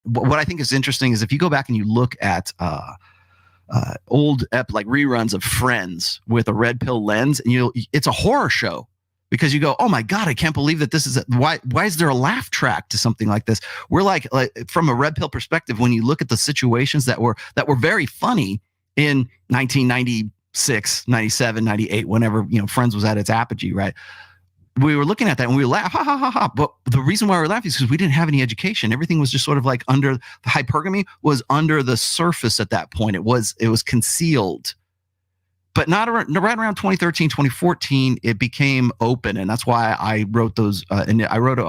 what I think is interesting is if you go back and you look at old like reruns of Friends with a red pill lens, and it's a horror show. Because you go, oh my God, I can't believe that this is why is there a laugh track to something like this? We're like from a red pill perspective, when you look at the situations that were very funny in 1996, 97, 98, whenever, Friends was at its apogee, right? We were looking at that and we laugh, ha ha ha ha. But the reason why we're laughing is because we didn't have any education. Everything was just sort of like the hypergamy was under the surface at that point. It was concealed. But right around 2013, 2014, it became open. And that's why I wrote those. And I wrote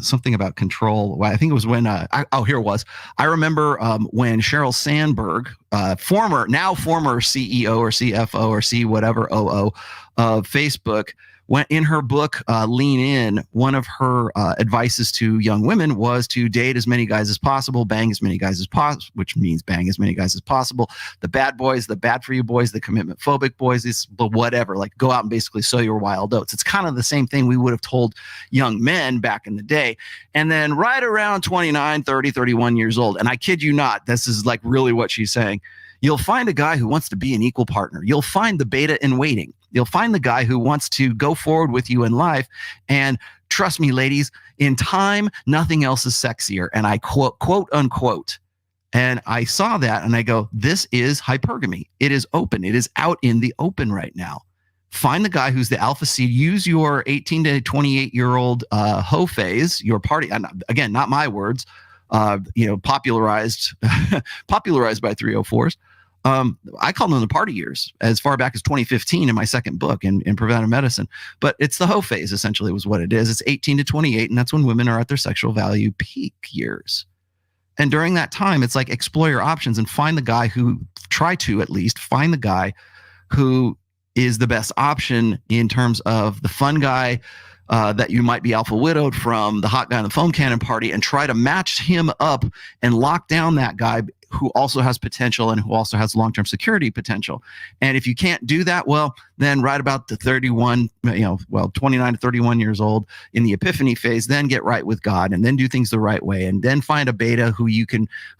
something about control. I think it was when, here it was. I remember when Sheryl Sandberg, former CEO or CFO or C whatever OO of Facebook, went in her book, Lean In, one of her advices to young women was to date as many guys as possible, bang as many guys as possible, which means bang as many guys as possible. The bad boys, the bad for you boys, the commitment phobic boys, but whatever, like go out and basically sow your wild oats. It's kind of the same thing we would have told young men back in the day. And then right around 29, 30, 31 years old, and I kid you not, this is like really what she's saying, you'll find a guy who wants to be an equal partner. You'll find the beta in waiting. You'll find the guy who wants to go forward with you in life. And trust me, ladies, in time, nothing else is sexier. And I quote unquote. And I saw that and I go, this is hypergamy. It is open. It is out in the open right now. Find the guy who's the alpha seed. Use your 18 to 28-year-old hoe phase, your party. And again, not my words, popularized by 304s. I call them the party years as far back as 2015 in my second book in preventive medicine. But it's the hoe phase, essentially, was what it is. It's 18 to 28, and that's when women are at their sexual value peak years. And during that time, it's like explore your options and find the guy who, try to at least, find the guy who is the best option in terms of the fun guy that you might be alpha widowed from, the hot guy in the foam cannon party, and try to match him up and lock down that guy who also has potential and who also has long-term security potential. And if you can't do that, well, then right about the 29 to 31 years old in the epiphany phase, then get right with God and then do things the right way. And then find a beta who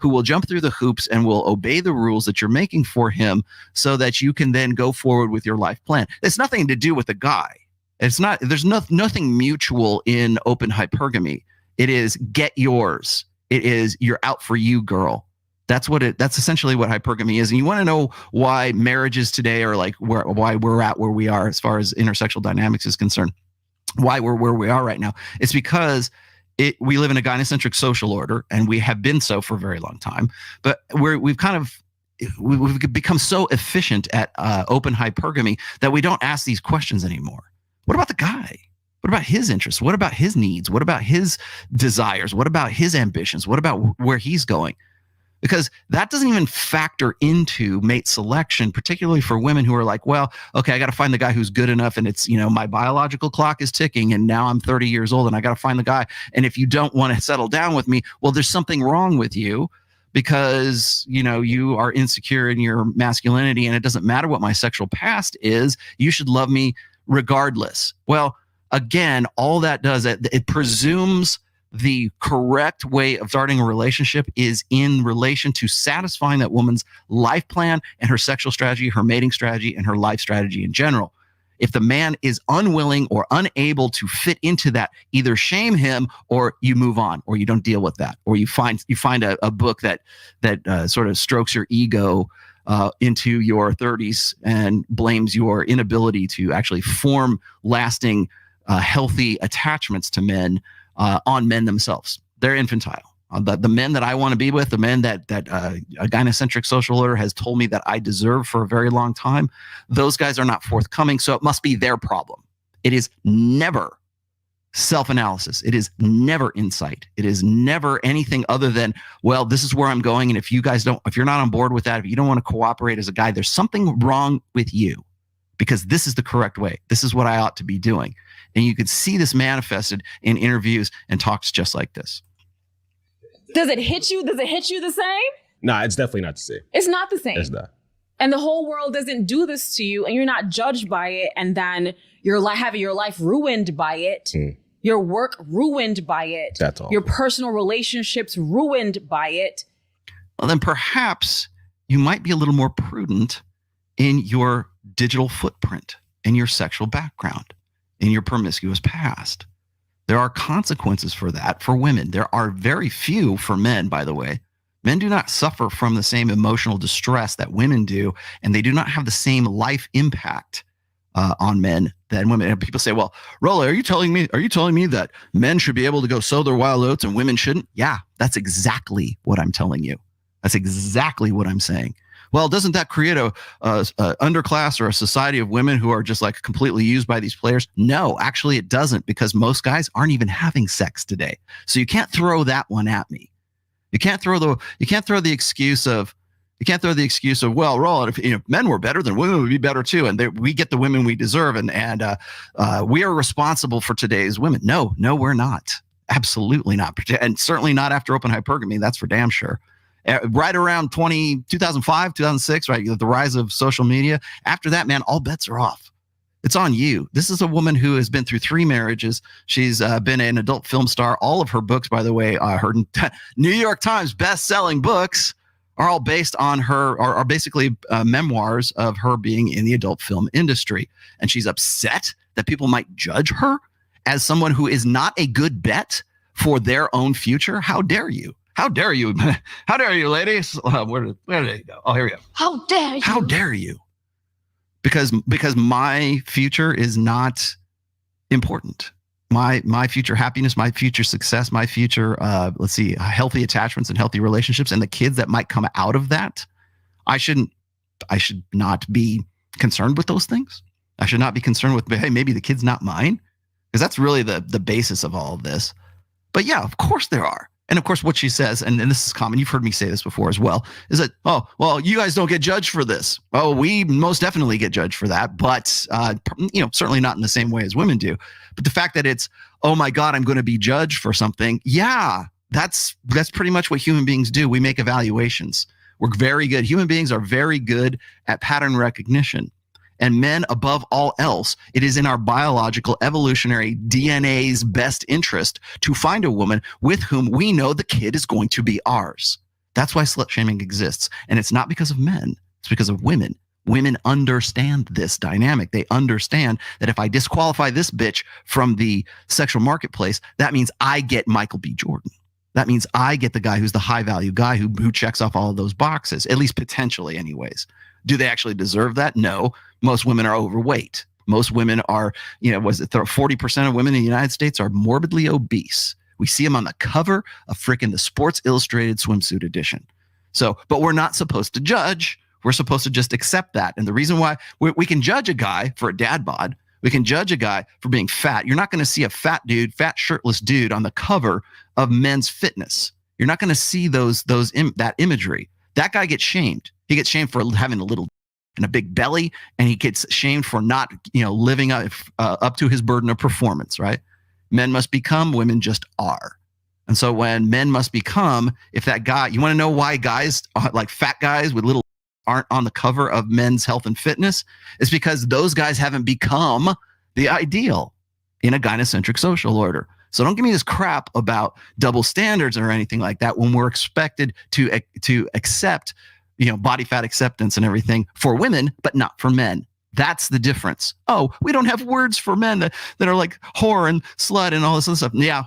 will jump through the hoops and will obey the rules that you're making for him so that you can then go forward with your life plan. It's nothing to do with the guy. There's nothing mutual in open hypergamy. It is get yours. It is you're out for you, girl. That's essentially what hypergamy is. And you want to know why marriages today are like why we're at where we are as far as intersexual dynamics is concerned, why we're where we are right now. It's because we live in a gynocentric social order, and we have been so for a very long time. But we've become so efficient at open hypergamy that we don't ask these questions anymore. What about the guy? What about his interests? What about his needs? What about his desires? What about his ambitions? What about where he's going? Because that doesn't even factor into mate selection, particularly for women who are like, well, okay, I got to find the guy who's good enough, and it's, my biological clock is ticking, and now I'm 30 years old and I got to find the guy. And if you don't want to settle down with me, well, there's something wrong with you because, you are insecure in your masculinity, and it doesn't matter what my sexual past is. You should love me regardless. Well, again, all that does, it presumes the correct way of starting a relationship is in relation to satisfying that woman's life plan and her sexual strategy, her mating strategy, and her life strategy in general. If the man is unwilling or unable to fit into that, either shame him or you move on, or you don't deal with that, or you find a book that sort of strokes your ego into your 30s and blames your inability to actually form lasting, healthy attachments to men on men themselves. They're infantile. The men that I want to be with, the men that a gynocentric social order has told me that I deserve for a very long time, those guys are not forthcoming, so it must be their problem. It is never self-analysis. It is never insight. It is never anything other than, well, this is where I'm going, and if you're not on board with that, if you don't want to cooperate as a guy, there's something wrong with you, because this is the correct way. This is what I ought to be doing. And you could see this manifested in interviews and talks just like this. Does it hit you? Does it hit you the same? Nah, it's definitely not the same. It's not the same. It's not. And the whole world doesn't do this to you, and you're not judged by it, and then you're having your life ruined by it. Your work ruined by it. That's all. Your personal relationships ruined by it. Well, then perhaps you might be a little more prudent in your digital footprint, in your sexual background, in your promiscuous past. There are consequences for that for women. There are very few for men, by the way. Men do not suffer from the same emotional distress that women do, and they do not have the same life impact on men than women. And people say, "Well, Rollo, are you telling me that men should be able to go sow their wild oats and women shouldn't?" Yeah, that's exactly what I'm telling you. That's exactly what I'm saying. Well, doesn't that create a underclass or a society of women who are just like completely used by these players? No, actually it doesn't, because most guys aren't even having sex today. So you can't throw that one at me. You can't throw the excuse of, well, Roland, if men were better, then women would be better too, and we get the women we deserve, and we are responsible for today's women. No, we're not. Absolutely not, and certainly not after open hypergamy. That's for damn sure. Right around 2005, 2006, right, the rise of social media. After that, man, all bets are off. It's on you. This is a woman who has been through 3 marriages. She's been an adult film star. All of her books, by the way, her New York Times best-selling books are all based on her, are basically memoirs of her being in the adult film industry. And she's upset that people might judge her as someone who is not a good bet for their own future. How dare you? How dare you? How dare you, ladies? Where did they go? Oh, here we go. How dare you? How dare you? Because my future is not important. My future happiness, my future success, my future, healthy attachments and healthy relationships, and the kids that might come out of that, I should not be concerned with those things. I should not be concerned with, hey, maybe the kid's not mine, because that's really the basis of all of this. But yeah, of course there are. And of course, what she says, and this is common, you've heard me say this before as well, is that, oh, well, you guys don't get judged for this. Oh, we most definitely get judged for that, but certainly not in the same way as women do. But the fact that it's, oh my God, I'm going to be judged for something, yeah, that's pretty much what human beings do. We make evaluations. We're very good. Human beings are very good at pattern recognition. And men, above all else, it is in our biological evolutionary DNA's best interest to find a woman with whom we know the kid is going to be ours. That's why slut shaming exists. And it's not because of men. It's because of women. Women understand this dynamic. They understand that if I disqualify this bitch from the sexual marketplace, that means I get Michael B. Jordan. That means I get the guy who's the high value guy who checks off all of those boxes, at least potentially anyways. Do they actually deserve that? No. Most women are overweight. Most women are, 40% of women in the United States are morbidly obese. We see them on the cover of frickin' the Sports Illustrated swimsuit edition. So, but we're not supposed to judge. We're supposed to just accept that. And the reason why we can judge a guy for a dad bod, we can judge a guy for being fat. You're not going to see a fat shirtless dude on the cover of Men's Fitness. You're not going to see that imagery. That guy gets shamed. He gets shamed for having a little and a big belly, and he gets shamed for not, living up to his burden of performance, right? Men must become, women just are. And so when men must become, if that guy, you want to know why guys, like fat guys with little aren't on the cover of Men's Health and Fitness? It's because those guys haven't become the ideal in a gynocentric social order. So don't give me this crap about double standards or anything like that when we're expected to accept, body fat acceptance and everything for women, but not for men. That's the difference. Oh, we don't have words for men that are like whore and slut and all this other stuff. Yeah,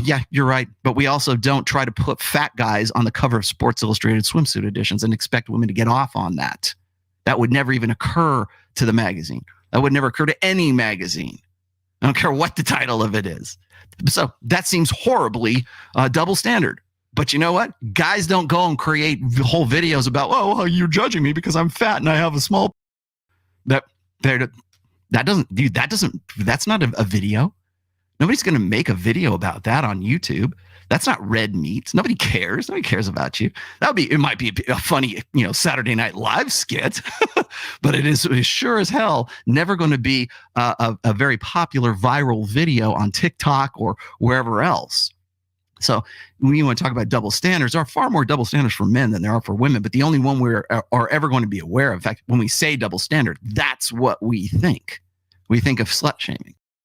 yeah, you're right. But we also don't try to put fat guys on the cover of Sports Illustrated swimsuit editions and expect women to get off on that. That would never even occur to the magazine. That would never occur to any magazine. I don't care what the title of it is. So that seems horribly double standard. But you know what? Guys don't go and create whole videos about, oh, well, you're judging me because I'm fat and I have a small. That's not a video. Nobody's going to make a video about that on YouTube. That's not red meat. Nobody cares. Nobody cares about you. It might be a funny, Saturday Night Live skit, but it is sure as hell never going to be a very popular viral video on TikTok or wherever else. So when you want to talk about double standards, there are far more double standards for men than there are for women. But the only one we are ever going to be aware of, in fact, when we say double standard, that's what we think. We think of slut shaming.